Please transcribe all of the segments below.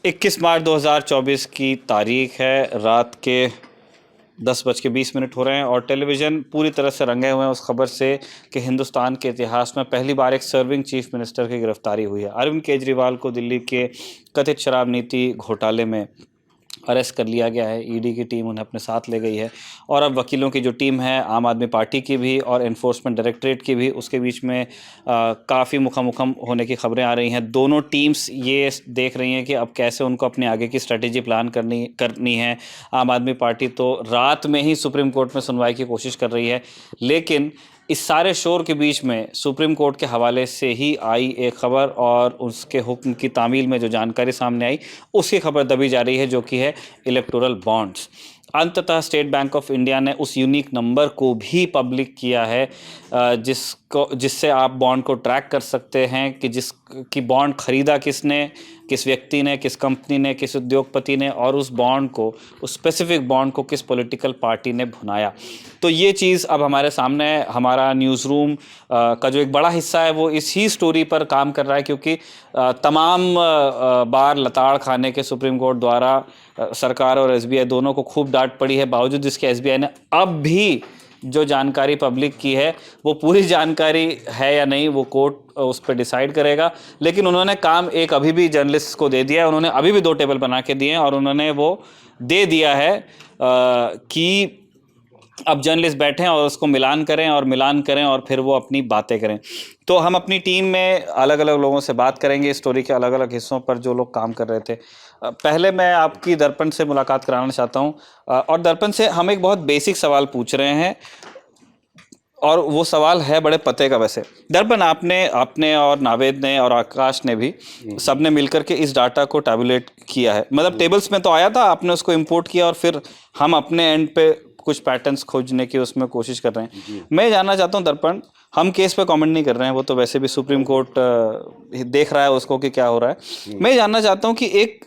21 मार्च 2024 की तारीख है, रात के 10:20 हो रहे हैं और टेलीविज़न पूरी तरह से रंगे हुए हैं उस खबर से कि हिंदुस्तान के इतिहास में पहली बार एक सर्विंग चीफ मिनिस्टर की गिरफ्तारी हुई है। अरविंद केजरीवाल को दिल्ली के कथित शराब नीति घोटाले में अरेस्ट कर लिया गया है। ईडी की टीम उन्हें अपने साथ ले गई है और अब वकीलों की जो टीम है, आम आदमी पार्टी की भी और एनफोर्समेंट डायरेक्टरेट की भी, उसके बीच में काफ़ी मुखामुखम होने की खबरें आ रही हैं। दोनों टीम्स ये देख रही हैं कि अब कैसे उनको अपने आगे की स्ट्रेटेजी प्लान करनी है। आम आदमी पार्टी तो रात में ही सुप्रीम कोर्ट में सुनवाई की कोशिश कर रही है, लेकिन इस सारे शोर के बीच में सुप्रीम कोर्ट के हवाले से ही आई एक खबर और उसके हुक्म की तामील में जो जानकारी सामने आई उसकी खबर दबी जा रही है, जो कि है इलेक्टोरल बॉन्ड्स। अंततः स्टेट बैंक ऑफ इंडिया ने उस यूनिक नंबर को भी पब्लिक किया है जिससे आप बॉन्ड को ट्रैक कर सकते हैं कि जिसकी बॉन्ड ख़रीदा किसने, किस व्यक्ति ने, किस कंपनी ने, किस उद्योगपति ने, और उस बॉन्ड को, उस स्पेसिफिक बॉन्ड को किस पॉलिटिकल पार्टी ने भुनाया। तो ये चीज़ अब हमारे सामने है। हमारा न्यूज़ रूम का जो एक बड़ा हिस्सा है वो इसी स्टोरी पर काम कर रहा है, क्योंकि तमाम बार लताड़ खाने के सुप्रीम कोर्ट द्वारा सरकार और एसबीआई दोनों को खूब डांट पड़ी है। बावजूद इसके एसबीआई ने अब भी जो जानकारी पब्लिक की है वो पूरी जानकारी है या नहीं, वो कोर्ट उस पर डिसाइड करेगा। लेकिन उन्होंने काम एक अभी भी जर्नलिस्ट को दे दिया है। उन्होंने अभी भी 2 टेबल बना के दिए हैं और उन्होंने वो दे दिया है कि अब जर्नलिस्ट बैठें और उसको मिलान करें और फिर वो अपनी बातें करें। तो हम अपनी टीम में अलग अलग लोगों से बात करेंगे स्टोरी के अलग अलग हिस्सों पर जो लोग काम कर रहे थे। पहले मैं आपकी दर्पण से मुलाकात कराना चाहता हूं और दर्पण से हम एक बहुत बेसिक सवाल पूछ रहे हैं और वो सवाल है बड़े पते का। वैसे दर्पण, आपने और नावेद ने और आकाश ने भी सबने मिलकर के इस डाटा को टैबुलेट किया है। मतलब टेबल्स में तो आया था, आपने उसको इंपोर्ट किया और फिर हम अपने एंड पे कुछ पैटर्न्स खोजने की उसमें कोशिश कर रहे हैं। मैं जानना चाहता हूं दर्पण, हम केस पे कमेंट नहीं कर रहे हैं, वो तो वैसे भी सुप्रीम कोर्ट देख रहा है उसको कि क्या हो रहा है। मैं जानना चाहता हूं कि एक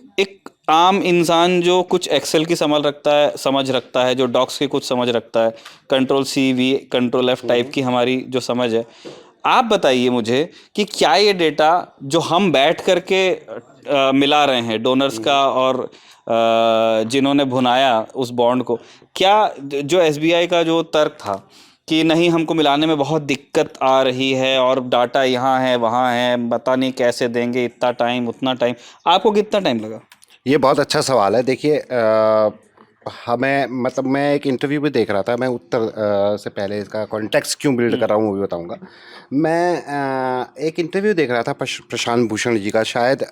आम इंसान जो कुछ एक्सेल की समझ रखता है, जो डॉक्स की कुछ समझ रखता है, कंट्रोल-C-V कंट्रोल-F टाइप की हमारी जो समझ है, आप बताइए मुझे कि क्या ये डेटा जो हम बैठ करके मिला रहे हैं डोनर्स का और जिन्होंने भुनाया उस बॉन्ड को, क्या जो एसबीआई का जो तर्क था कि नहीं हमको मिलाने में बहुत दिक्कत आ रही है और डाटा यहाँ है वहाँ है, पता नहीं कैसे देंगे, इतना टाइम उतना टाइम, आपको कितना टाइम लगा? ये बहुत अच्छा सवाल है। देखिए, हमें मतलब मैं एक इंटरव्यू भी देख रहा था। मैं उत्तर से पहले इसका कॉन्टेक्स्ट क्यों बिल्ड कर रहा हूँ वो भी बताऊँगा। मैं एक इंटरव्यू देख रहा था प्रशांत भूषण जी का, शायद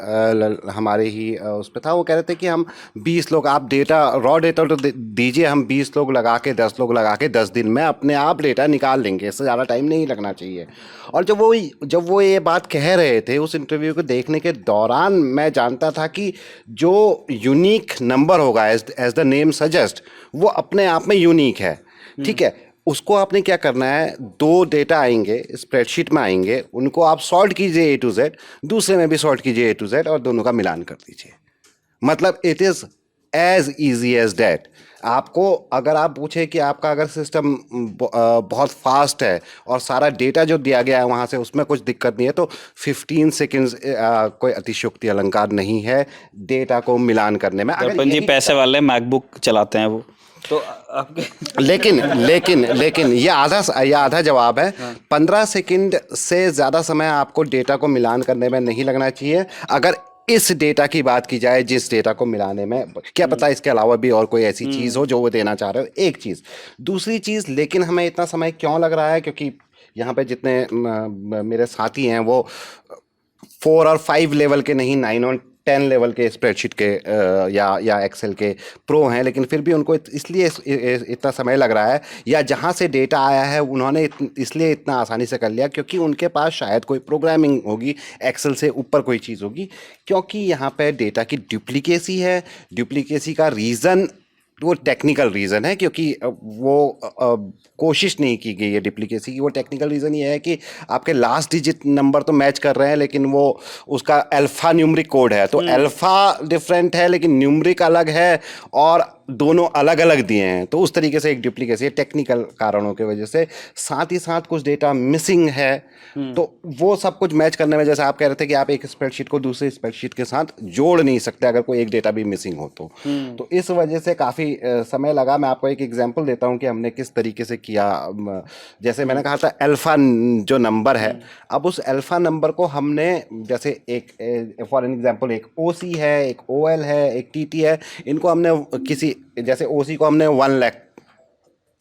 हमारे ही उस पर था। वो कह रहे थे कि हम 20 लोग, आप डेटा रॉ डेटा तो दीजिए, हम 20 लोग लगा के 10 लोग लगा के 10 दिन में अपने आप डेटा निकाल लेंगे, इससे ज़्यादा टाइम नहीं लगना चाहिए। और जब वो ये बात कह रहे थे उस इंटरव्यू को देखने के दौरान, मैं जानता था कि जो यूनिक नंबर होगा एज द नेम सजेस्ट, वो अपने आप में यूनिक है। ठीक है, उसको आपने क्या करना है, 2 डेटा आएंगे स्प्रेडशीट में आएंगे, उनको आप सॉर्ट कीजिए A to Z, दूसरे में भी सॉर्ट कीजिए A to Z और दोनों का मिलान कर दीजिए। मतलब it is as easy as that. आपको अगर आप पूछे कि आपका अगर सिस्टम बहुत फास्ट है और सारा डेटा जो दिया गया है वहाँ से उसमें कुछ दिक्कत नहीं है, तो 15 सेकेंड्स कोई अतिशयोक्ति अलंकार नहीं है डेटा को मिलान करने में। अगर दर्पण जी पैसे वाले मैकबुक चलाते हैं वो तो आपके लेकिन ये आधा जवाब है। 15 सेकंड से ज़्यादा समय आपको डेटा को मिलान करने में नहीं लगना चाहिए। अगर इस डेटा की बात की जाए, जिस डेटा को मिलाने में, क्या पता इसके अलावा भी और कोई ऐसी चीज़ हो जो वो देना चाह रहे हो, एक चीज़। दूसरी चीज़, लेकिन हमें इतना समय क्यों लग रहा है, क्योंकि यहाँ पे जितने मेरे साथी हैं वो 4 और 5 लेवल के नहीं, 9 और 10 लेवल के स्प्रेडशीट के या एक्सेल के प्रो हैं, लेकिन फिर भी उनको इसलिए इतना समय लग रहा है, या जहाँ से डेटा आया है उन्होंने इसलिए इतना आसानी से कर लिया क्योंकि उनके पास शायद कोई प्रोग्रामिंग होगी, एक्सेल से ऊपर कोई चीज़ होगी। क्योंकि यहाँ पे डेटा की डुप्लीकेसी है। डुप्लीकेसी का रीज़न वो टेक्निकल रीज़न है, क्योंकि वो कोशिश नहीं की गई है डुप्लीकेसी की। वो टेक्निकल रीज़न ये है कि आपके लास्ट डिजिट नंबर तो मैच कर रहे हैं, लेकिन वो उसका अल्फ़ा न्यूमरिक कोड है, तो अल्फ़ा डिफरेंट है लेकिन न्यूमरिक अलग है, और दोनों अलग अलग दिए हैं, तो उस तरीके से एक डुप्लीकेसी है टेक्निकल कारणों की वजह से। साथ ही साथ कुछ डेटा मिसिंग है, तो वो सब कुछ मैच करने में, जैसे आप कह रहे थे कि आप एक स्प्रेडशीट को दूसरी स्प्रेडशीट के साथ जोड़ नहीं सकते अगर कोई एक डेटा भी मिसिंग हो तो इस वजह से काफ़ी समय लगा। मैं आपको एक एग्जांपल देता हूं कि हमने किस तरीके से किया। जैसे मैंने कहा था अल्फ़ा जो नंबर है, अब उस अल्फ़ा नंबर को हमने, जैसे एक फॉर एग्जांपल एक OC है, एक OL है, एक TT है, इनको हमने किसी, जैसे OC को हमने 1 लाख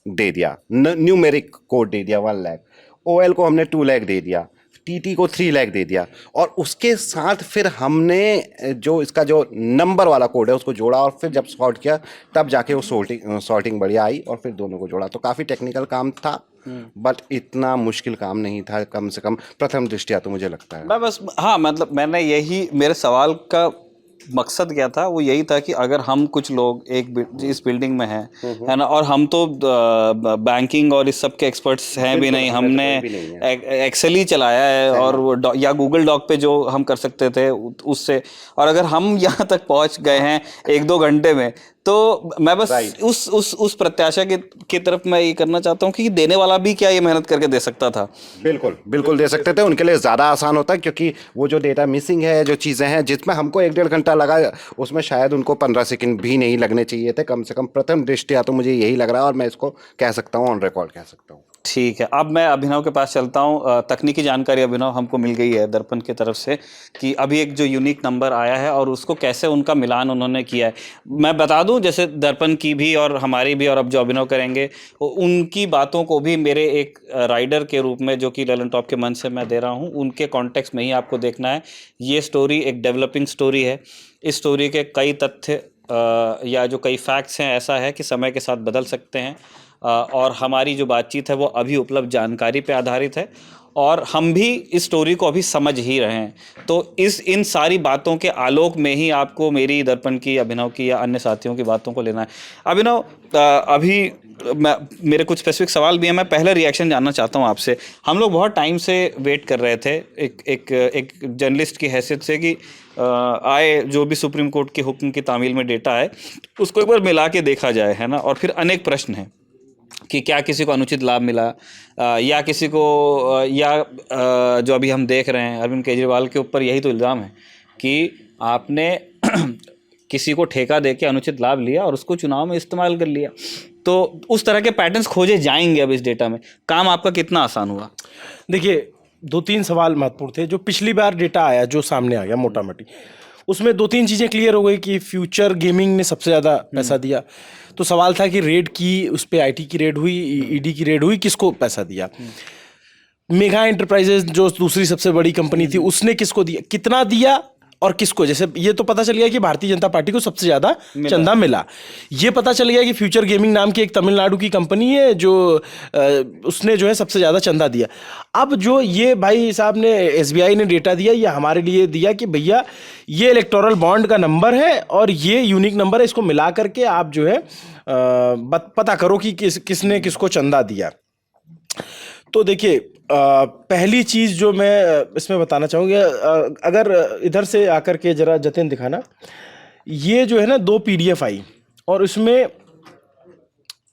दे दिया, न्यूमेरिक कोड दे दिया 1 लाख, OL को हमने 2 लाख दे दिया, TT को 3 लाख दे दिया, और उसके साथ फिर हमने जो इसका जो नंबर वाला कोड है उसको जोड़ा, और फिर जब सॉर्ट किया तब जाके वो सॉर्टिंग बढ़िया आई, और फिर दोनों को जोड़ा। तो काफ़ी टेक्निकल काम था, बट इतना मुश्किल काम नहीं था, कम से कम प्रथम दृष्टया तो मुझे लगता है। मैं बस, हाँ मतलब मैंने यही, मेरे सवाल का मकसद क्या था वो यही था कि अगर हम कुछ लोग इस बिल्डिंग में हैं, है ना, और हम तो बैंकिंग और इस सब के एक्सपर्ट्स हैं भी नहीं, हमने एक्सेल ही चलाया है, और वो या गूगल डॉक पे जो हम कर सकते थे उससे, और अगर हम यहाँ तक पहुँच गए हैं 1-2 घंटे में, तो मैं बस उस प्रत्याशा की तरफ मैं ये करना चाहता हूँ कि देने वाला भी क्या ये मेहनत करके दे सकता था। बिल्कुल बिल्कुल दे सकते थे, उनके लिए ज़्यादा आसान होता है, क्योंकि वो जो डेटा मिसिंग है, जो चीज़ें हैं जिसमें हमको 1-1.5 घंटा लगा, उसमें शायद उनको 15 सेकंड भी नहीं लगने चाहिए थे, कम से कम प्रथम दृष्टया तो मुझे यही लग रहा है, और मैं इसको कह सकता हूँ, ऑन रिकॉर्ड कह सकता हूँ। ठीक है, अब मैं अभिनव के पास चलता हूँ। तकनीकी जानकारी अभिनव हमको मिल गई है दर्पण की तरफ से कि अभी एक जो यूनिक नंबर आया है और उसको कैसे उनका मिलान उन्होंने किया है। मैं बता दूं, जैसे दर्पण की भी और हमारी भी, और अब जो अभिनव करेंगे उनकी बातों को भी मेरे एक राइडर के रूप में, जो कि ललन टॉप के मंच से मैं दे रहा हूँ, उनके कॉन्टेक्स्ट में ही आपको देखना है। ये स्टोरी एक डेवलपिंग स्टोरी है। इस स्टोरी के कई तथ्य या जो कई फैक्ट्स हैं, ऐसा है कि समय के साथ बदल सकते हैं, और हमारी जो बातचीत है वो अभी उपलब्ध जानकारी पे आधारित है, और हम भी इस स्टोरी को अभी समझ ही रहे हैं। तो इन सारी बातों के आलोक में ही आपको मेरी, दर्पण की, अभिनव की या अन्य साथियों की बातों को लेना है। अभिनव, अभी मेरे कुछ स्पेसिफिक सवाल भी हैं। मैं पहले रिएक्शन जानना चाहता हूं आपसे। हम लोग बहुत टाइम से वेट कर रहे थे एक जर्नलिस्ट की हैसियत से कि आए जो भी सुप्रीम कोर्ट के हुक्म की तामील में डेटा है उसको एक बार मिला के देखा जाए, है ना। और फिर अनेक प्रश्न हैं कि क्या किसी को अनुचित लाभ मिला, या किसी को जो अभी हम देख रहे हैं अरविंद केजरीवाल के ऊपर यही तो इल्ज़ाम है कि आपने किसी को ठेका देके अनुचित लाभ लिया और उसको चुनाव में इस्तेमाल कर लिया। तो उस तरह के पैटर्न्स खोजे जाएंगे अब इस डेटा में। काम आपका कितना आसान हुआ? देखिए, 2-3 सवाल महत्वपूर्ण थे। जो पिछली बार डेटा आया, जो सामने आ गया मोटा मोटी, उसमें 2-3 चीज़ें क्लियर हो गई कि फ्यूचर गेमिंग ने सबसे ज़्यादा पैसा दिया। तो सवाल था कि रेड की, उस पर IT की रेड हुई, ED की रेड हुई, किसको पैसा दिया। मेगा एंटरप्राइजेज जो दूसरी सबसे बड़ी कंपनी थी, उसने किसको दिया, कितना दिया और किसको। जैसे ये तो पता चल गया कि भारतीय जनता पार्टी को सबसे ज़्यादा चंदा मिला। ये पता चल गया कि फ्यूचर गेमिंग नाम की एक तमिलनाडु की कंपनी है जो उसने जो है सबसे ज़्यादा चंदा दिया। अब जो ये भाई साहब ने, SBI ने डेटा दिया, ये हमारे लिए दिया कि भैया ये इलेक्टोरल बॉन्ड का नंबर है और ये यूनिक नंबर है, इसको मिला करके आप जो है पता करो कि किसने किसको चंदा दिया। तो देखिए, पहली चीज़ जो मैं इसमें बताना चाहूँगा, अगर इधर से आकर के ज़रा जतिन दिखाना, ये जो है ना 2 PDF आई, और इसमें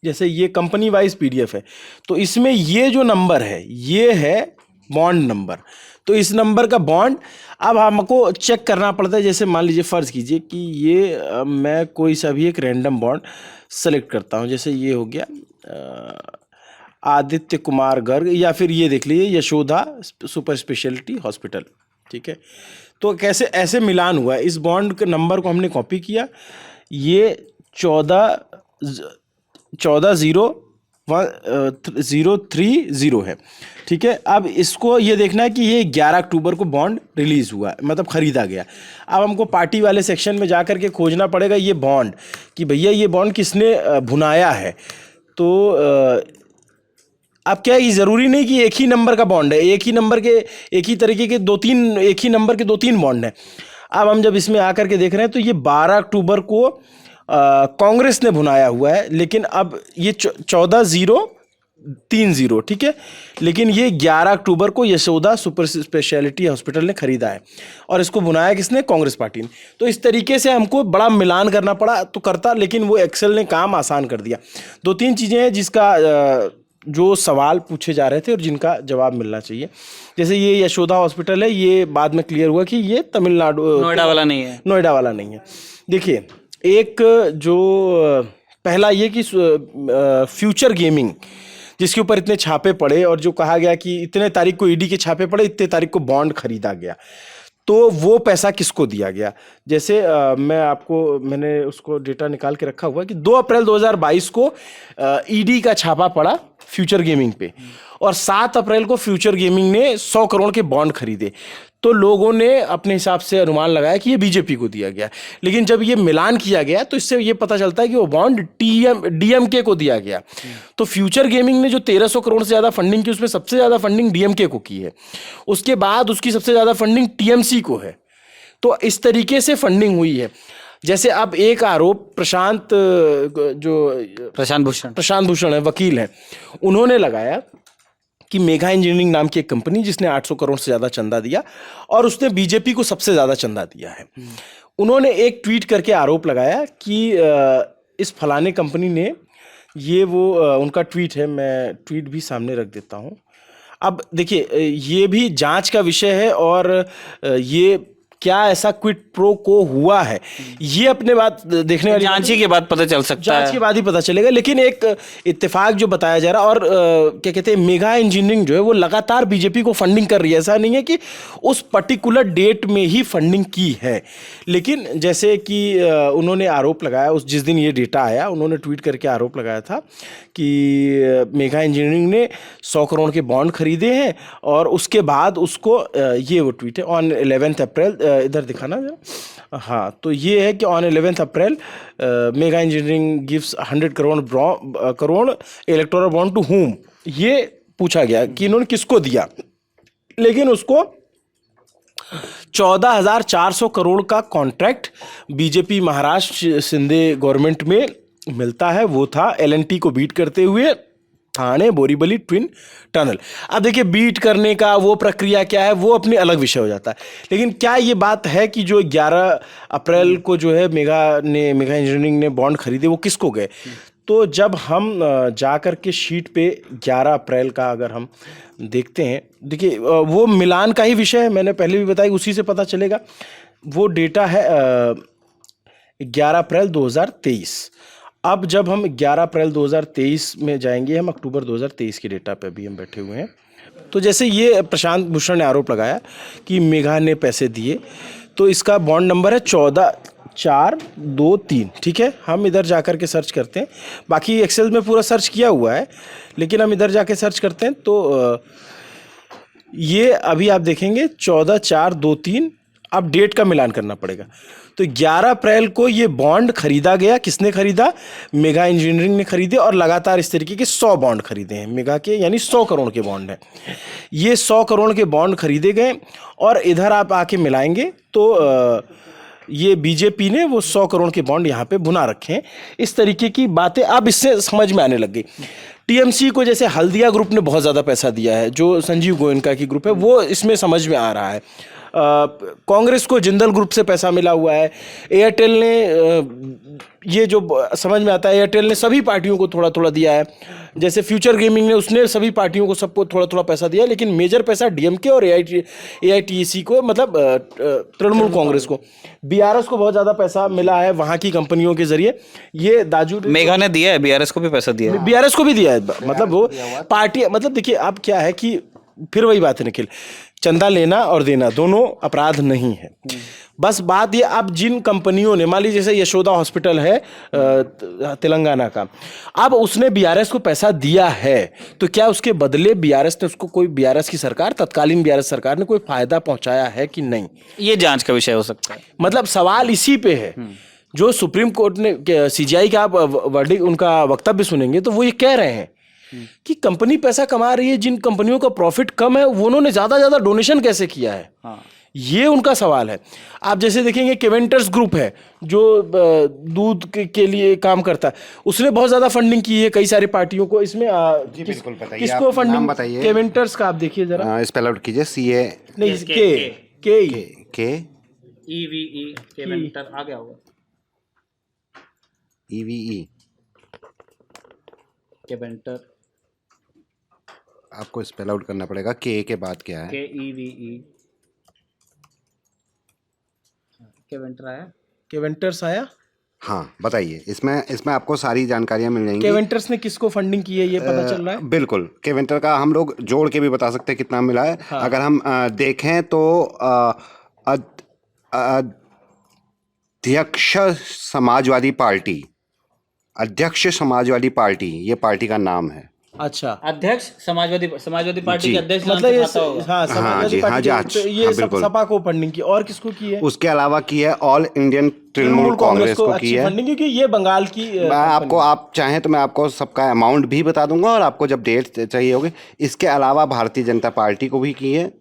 जैसे ये कंपनी वाइज PDF है, तो इसमें ये जो नंबर है ये है बॉन्ड नंबर। तो इस नंबर का बॉन्ड अब हमको चेक करना पड़ता है। जैसे मान लीजिए, फ़र्ज़ कीजिए कि ये मैं कोई सा भी एक रैंडम बॉन्ड सेलेक्ट करता हूँ। जैसे ये हो गया आदित्य कुमार गर्ग, या फिर ये देख लीजिए यशोदा सुपर स्पेशलिटी हॉस्पिटल, ठीक है। तो कैसे ऐसे मिलान हुआ है, इस बॉन्ड के नंबर को हमने कॉपी किया, ये 14,030 है, ठीक है। अब इसको ये देखना है कि ये 11 अक्टूबर को बॉन्ड रिलीज़ हुआ है, मतलब ख़रीदा गया। अब हमको पार्टी वाले सेक्शन में जा कर के खोजना पड़ेगा ये बॉन्ड, कि भैया ये बॉन्ड किसने भुनाया है। तो अब क्या है, ज़रूरी नहीं कि एक ही नंबर का बॉन्ड है, एक ही नंबर के, एक ही तरीके के 2-3, एक ही नंबर के 2-3 बॉन्ड हैं। अब हम जब इसमें आकर के देख रहे हैं तो ये 12 अक्टूबर को कांग्रेस ने भुनाया हुआ है, लेकिन अब ये 14,030 3-0, ठीक है। लेकिन ये 11 अक्टूबर को यशोदा सुपर स्पेशलिटी हॉस्पिटल ने खरीदा है और इसको बुनाया किसने? कांग्रेस पार्टी ने। तो इस तरीके से हमको बड़ा मिलान करना पड़ा तो करता, लेकिन वो एक्सेल ने काम आसान कर दिया। 2-3 चीज़ें हैं जिसका जो सवाल पूछे जा रहे थे और जिनका जवाब मिलना चाहिए। जैसे ये यशोदा हॉस्पिटल है, ये बाद में क्लियर हुआ कि ये तमिलनाडु, नोएडा वाला नहीं है। नोएडा वाला नहीं है। देखिए, एक जो पहला ये कि फ्यूचर गेमिंग जिसके ऊपर इतने छापे पड़े और जो कहा गया कि इतने तारीख को ईडी के छापे पड़े, इतने तारीख को बॉन्ड खरीदा गया, तो वो पैसा किसको दिया गया? जैसे मैंने उसको डेटा निकाल के रखा हुआ है कि 2 अप्रैल 2022 को ईडी का छापा पड़ा फ्यूचर गेमिंग पे और 7 अप्रैल को फ्यूचर गेमिंग ने 100 करोड़ के बॉन्ड खरीदे। तो लोगों ने अपने हिसाब से अनुमान लगाया कि ये बीजेपी को दिया गया, लेकिन जब ये मिलान किया गया तो इससे ये पता चलता है कि वो बॉन्ड डीएमके को दिया गया। तो फ्यूचर गेमिंग ने जो 1300 करोड़ से ज़्यादा फंडिंग की, उसमें सबसे ज़्यादा फंडिंग डीएमके को की है, उसके बाद उसकी सबसे ज़्यादा फंडिंग टीएमसी को है। तो इस तरीके से फंडिंग हुई है। जैसे अब एक आरोप प्रशांत भूषण है, वकील है, उन्होंने लगाया कि मेगा इंजीनियरिंग नाम की एक कंपनी जिसने 800 करोड़ से ज़्यादा चंदा दिया और उसने बीजेपी को सबसे ज़्यादा चंदा दिया है। उन्होंने एक ट्वीट करके आरोप लगाया कि इस फलाने कंपनी ने उनका ट्वीट है, मैं ट्वीट भी सामने रख देता हूँ। अब देखिए, ये भी जांच का विषय है और ये क्या ऐसा क्विड प्रो को हुआ है, ये अपने बात देखने वाली, जांच के बाद पता चल सकता है, जांच के बाद ही पता चलेगा। लेकिन एक इत्तेफाक जो बताया जा रहा है और क्या कहते हैं, मेगा इंजीनियरिंग जो है वो लगातार बीजेपी को फंडिंग कर रही है। ऐसा नहीं है कि उस पर्टिकुलर डेट में ही फंडिंग की है, लेकिन जैसे कि उन्होंने आरोप लगाया, जिस दिन ये डेटा आया उन्होंने ट्वीट करके आरोप लगाया था कि मेगा इंजीनियरिंग ने 100 करोड़ के बॉन्ड खरीदे हैं और उसके बाद उसको ये वो ट्वीट है ऑन 11 अप्रैल, इधर दिखाना जरा, हाँ, तो ये है कि on 11 April Mega Engineering gives 100 crore electoral bond to whom. ये पूछा गया कि इन्होंने किसको दिया, लेकिन उसको 14,400 करोड़ का contract BJP Maharashtra Shinde government में मिलता है। वो था एलएनटी को बीट करते हुए ठाणे बोरीवली ट्विन टनल। अब देखिए, बीट करने का वो प्रक्रिया क्या है, वो अपनी अलग विषय हो जाता है। लेकिन क्या ये बात है कि जो 11 अप्रैल को जो है मेगा इंजीनियरिंग ने बॉन्ड खरीदे, वो किसको गए? तो जब हम जा कर के शीट पे 11 अप्रैल का अगर हम देखते हैं, देखिए वो मिलान का ही विषय है, मैंने पहले भी बताया, उसी से पता चलेगा। वो डेटा है 11 अप्रैल 2023। अब जब हम 11 अप्रैल 2023 में जाएंगे, हम अक्टूबर 2023 के डेटा पे अभी हम बैठे हुए हैं। तो जैसे ये प्रशांत भूषण ने आरोप लगाया कि मेगा ने पैसे दिए, तो इसका बॉन्ड नंबर है 14,423, ठीक है। हम इधर जाकर के सर्च करते हैं, बाकी एक्सेल में पूरा सर्च किया हुआ है, लेकिन हम इधर जाके सर्च करते हैं तो ये अभी आप देखेंगे 14,423। अब डेट का मिलान करना पड़ेगा। तो 11 अप्रैल को ये बॉन्ड खरीदा गया, किसने खरीदा? मेगा इंजीनियरिंग ने खरीदे और लगातार इस तरीके के 100 बॉन्ड खरीदे हैं मेगा के, यानी 100 करोड़ के बॉन्ड हैं। ये 100 करोड़ के बॉन्ड खरीदे गए और इधर आप आके मिलाएंगे तो ये बीजेपी ने वो 100 करोड़ के बॉन्ड यहाँ पे बुना रखे हैं। इस तरीके की बातें अब इससे समझ में आने लग गई। टीएमसी को जैसे हल्दिया ग्रुप ने बहुत ज़्यादा पैसा दिया है, जो संजीव गोयनका की ग्रुप है, वो इसमें समझ में आ रहा है। कांग्रेस को जिंदल ग्रुप से पैसा मिला हुआ है। एयरटेल ने ये जो समझ में आता है, एयरटेल ने सभी पार्टियों को थोड़ा थोड़ा दिया है। जैसे फ्यूचर गेमिंग ने, उसने सभी पार्टियों को सबको थोड़ा थोड़ा पैसा दिया, लेकिन मेजर पैसा डीएमके और एआईटीसी को, मतलब तृणमूल कांग्रेस को। बीआरएस को बहुत ज़्यादा पैसा मिला है वहाँ की कंपनियों के जरिए। ये दाजू मेगा ने दिया है, बीआरएस को भी पैसा दिया है, बीआरएस को भी दिया है, मतलब वो पार्टी, मतलब देखिए अब क्या है कि फिर वही बात है निखिल, चंदा लेना और देना दोनों अपराध नहीं है। बस बात ये, अब जिन कंपनियों ने, मान लीजिए जैसे यशोदा हॉस्पिटल है तेलंगाना का, अब उसने बीआरएस को पैसा दिया है, तो क्या उसके बदले बीआरएस ने उसको कोई, बीआरएस की सरकार, तत्कालीन बीआरएस सरकार ने कोई फायदा पहुंचाया है कि नहीं? ये जांच का विषय हो सकता है। मतलब सवाल इसी पे है। जो सुप्रीम कोर्ट ने, सीजीआई का आप वर्डिक्ट, उनका वक्तव्य सुनेंगे तो वो ये कह रहे हैं कि कंपनी पैसा कमा रही है, जिन कंपनियों का प्रॉफिट कम है उन्होंने ज्यादा डोनेशन कैसे किया है। हाँ। ये उनका सवाल है। आप जैसे देखेंगे केवेंटर्स ग्रुप है जो दूध के लिए काम करता है, उसने बहुत ज़्यादा फंडिंग की है कई सारी पार्टियों को। इसमें बिल्कुल बताइए, किसको आप नाम फंडिंग, बताइए। केवेंटर्स का आप देखिए जरा। स्पेल आउट कीजिए, CA नहीं, के के EVE केवेंटर आ गया होगा, EVE। केवेंटर, आपको स्पेल आउट करना पड़ेगा, के बाद क्या है? KEVE, केवेंटर आया। केवेंटर्स आया। हाँ बताइए, इसमें आपको सारी जानकारियाँ मिल जाएंगी। केवेंटर्स ने किसको फंडिंग की है ये पता चल रहा है। बिल्कुल, केवेंटर का हम लोग जोड़ के भी बता सकते हैं कितना मिला है। हाँ। अगर हम देखें तो अध्यक्ष समाजवादी पार्टी, ये पार्टी का नाम है। अच्छा, अध्यक्ष समाजवादी पार्टी जी। के अध्यक्ष मतलब ये आता होगा। हाँ, समाजवादी जी, हाँ पार्टी जी, के- तो ये हाँ, सब बिल्कुल। सपा को फंडिंग की, और किसको की है। उसके अलावा की है ऑल इंडियन तृणमूल कांग्रेस को की अच्छी है। फंडिंग, क्योंकि ये बंगाल की मैं आपको, आप चाहें तो मैं आपको सबका अमाउंट भी बता दूंगा, और आपको जब डेट चाहिए होगी। इसके अलावा भारतीय जनता पार्टी को भी की है,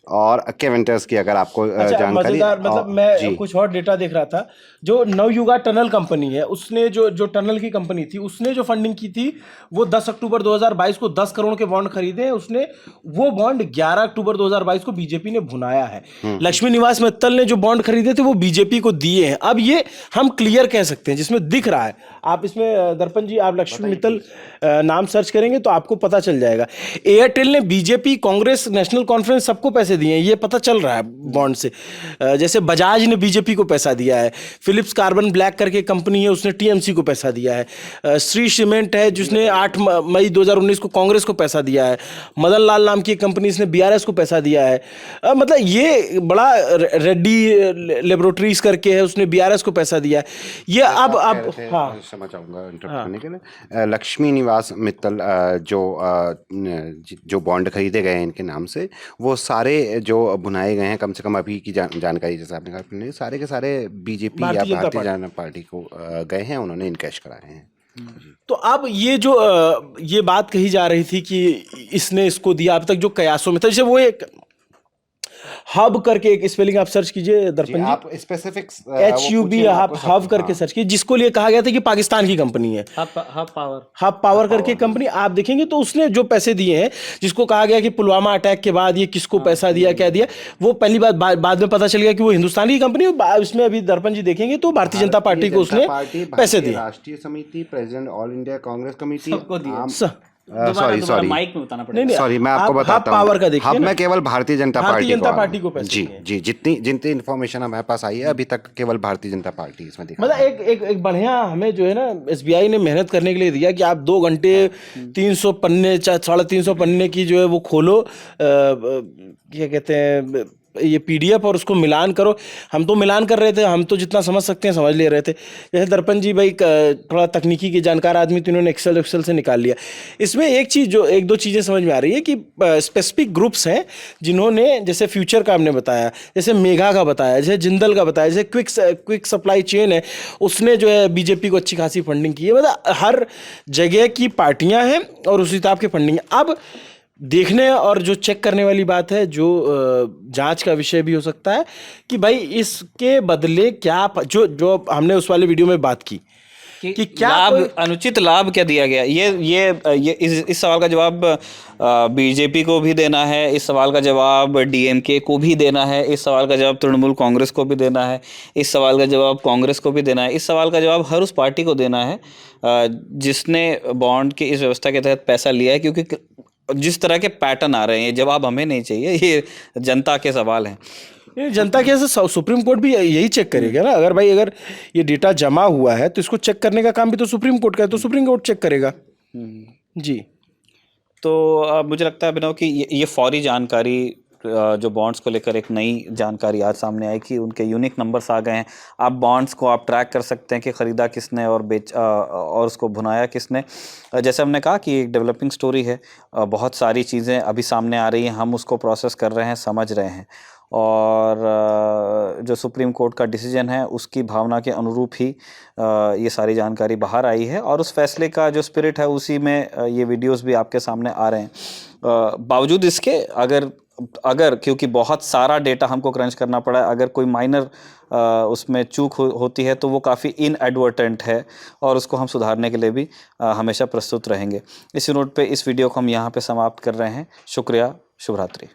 और केवेंटर्स की अगर आपको अच्छा, जानकारी। मजेदार, मतलब मैं कुछ और डेटा देख रहा था। जो नवयुगा टनल कंपनी है, उसने जो टनल की कंपनी थी, उसने जो फंडिंग की थी वो 10 अक्टूबर 2022 को 10 करोड़ के बॉन्ड खरीदे हैं उसने। वो बॉन्ड 11 अक्टूबर 2022 को बीजेपी ने भुनाया है। लक्ष्मी निवास मित्तल ने जो बॉन्ड खरीदे थे वो बीजेपी को दिए हैं। अब ये हम क्लियर कह सकते हैं, जिसमें दिख रहा है। आप इसमें दर्पण जी, आप लक्ष्मी मित्तल नाम सर्च करेंगे तो आपको पता चल जाएगा। एयरटेल ने बीजेपी, कांग्रेस, नेशनल कॉन्फ्रेंस सबको पैसे दिए हैं, ये पता चल रहा है बॉन्ड से। जैसे बजाज ने बीजेपी को पैसा दिया है, फिलिप्स कार्बन ब्लैक करके कंपनी है, उसने टीएमसी को पैसा दिया है, श्री सीमेंट है जिसने 8 मई 2019 को कांग्रेस को पैसा दिया है, मदन लाल नाम की कंपनी, इसने बीआरएस को पैसा दिया है। मतलब ये बड़ा, रेड्डी लेबोरेटरीज करके है, उसने बीआरएस को पैसा दिया है। ये अब हाँ, समझ आऊंगा इंटरप्ट करने के लिए। लक्ष्मी निवास मित्तल जो बॉन्ड खरीदे गए हैं इनके नाम से, वो सारे जो बुनाए गए हैं, कम से कम अभी की जानकारी जैसे आपने कहा, सारे के सारे बीजेपी या भारतीय जनता पार्टी को गए हैं, उन्होंने इनकैश कराए हैं। तो अब ये जो ये बात कही जा रही थी कि इसने इसको दिया, अब तक जो कयासों में था, जैसे वो एक हब करके, एक स्पेलिंग आप सर्च कीजिए दर्पण जी, आप स्पेसिफिक्स HUB, आप हब करके सर्च कीजिए, जिसको लिए कहा गया था कि पाकिस्तान की कंपनी है। हब पावर करके कंपनी, आप देखेंगे तो उसने जो पैसे दिए हैं, जिसको कहा गया कि पुलवामा अटैक के बाद ये किसको पैसा दिया, क्या दिया, वो पहली बात बाद में पता चल गया कि वो हिंदुस्तानी की कंपनी है। इसमें अभी दर्पण जी देखेंगे तो भारतीय जनता पार्टी को उसने पैसे दिए। राष्ट्रीय समिति, president all India Congress committee, sorry mic में बताना पड़ेगा। सॉरी, मैं आपको बताता हूँ। पावर का देखिए, हब में केवल भारतीय जनता पार्टी को पैसे जी जी, जितनी इन्फॉर्मेशन हमारे पास आई है अभी तक, केवल भारतीय जनता पार्टी इसमें दिखा। मतलब एक बढ़िया, हमें जो है ना एसबीआई ने मेहनत करने के लिए दिया कि आप 2 घंटे 300 पन्ने, 350 पन्ने की जो है वो खोलो, क्या कहते हैं, ये पीडीएफ, और उसको मिलान करो। हम तो मिलान कर रहे थे, हम तो जितना समझ सकते हैं समझ ले रहे थे। जैसे दर्पण जी भाई थोड़ा तकनीकी के जानकार आदमी, तो इन्होंने एक्सेल से निकाल लिया। इसमें एक चीज़, जो 1-2 चीज़ें समझ में आ रही है कि स्पेसिफिक ग्रुप्स हैं जिन्होंने, जैसे फ्यूचर का हमने बताया, जैसे मेगा का बताया, जैसे जिंदल का बताया, जैसे क्विक सप्लाई चेन है, उसने जो है बीजेपी को अच्छी खासी फंडिंग की है। मतलब हर जगह की पार्टियां हैं और उसी हिसाब की फंडिंग है। अब देखने और जो चेक करने वाली बात है, जो जांच का विषय भी हो सकता है कि भाई इसके बदले क्या, जो हमने उस वाले वीडियो में बात की कि क्या लाभ, अनुचित लाभ क्या दिया गया। ये इस सवाल का जवाब बीजेपी को भी देना है, इस सवाल का जवाब डीएमके को भी देना है, इस सवाल का जवाब तृणमूल कांग्रेस को भी देना है, इस सवाल का जवाब कांग्रेस को भी देना है, इस सवाल का जवाब हर उस पार्टी को देना है जिसने बॉन्ड की इस व्यवस्था के तहत पैसा लिया है। क्योंकि जिस तरह के पैटर्न आ रहे हैं, ये जवाब हमें नहीं चाहिए, ये जनता के सवाल हैं। जनता के ऐसे सुप्रीम कोर्ट भी यही चेक करेगा ना। अगर ये डेटा जमा हुआ है तो इसको चेक करने का काम भी तो सुप्रीम कोर्ट का है, तो सुप्रीम कोर्ट चेक करेगा। जी, तो मुझे लगता है अभिनव कि ये फौरी जानकारी, जो बॉन्ड्स को लेकर एक नई जानकारी आज सामने आई कि उनके यूनिक नंबर्स आ गए हैं। आप बॉन्ड्स को आप ट्रैक कर सकते हैं कि ख़रीदा किसने और और उसको भुनाया किसने। जैसे हमने कहा कि एक डेवलपिंग स्टोरी है, बहुत सारी चीज़ें अभी सामने आ रही हैं, हम उसको प्रोसेस कर रहे हैं, समझ रहे हैं, और जो सुप्रीम कोर्ट का डिसीजन है उसकी भावना के अनुरूप ही ये सारी जानकारी बाहर आई है, और उस फैसले का जो स्पिरिट है उसी में ये वीडियोस भी आपके सामने आ रहे हैं। बावजूद इसके, अगर अगर, क्योंकि बहुत सारा डेटा हमको क्रंच करना पड़ा है, अगर कोई माइनर उसमें चूक होती है तो वो काफ़ी इनएडवर्टेंट है और उसको हम सुधारने के लिए भी हमेशा प्रस्तुत रहेंगे। इसी नोट पे इस वीडियो को हम यहाँ पे समाप्त कर रहे हैं। शुक्रिया, शुभ रात्रि।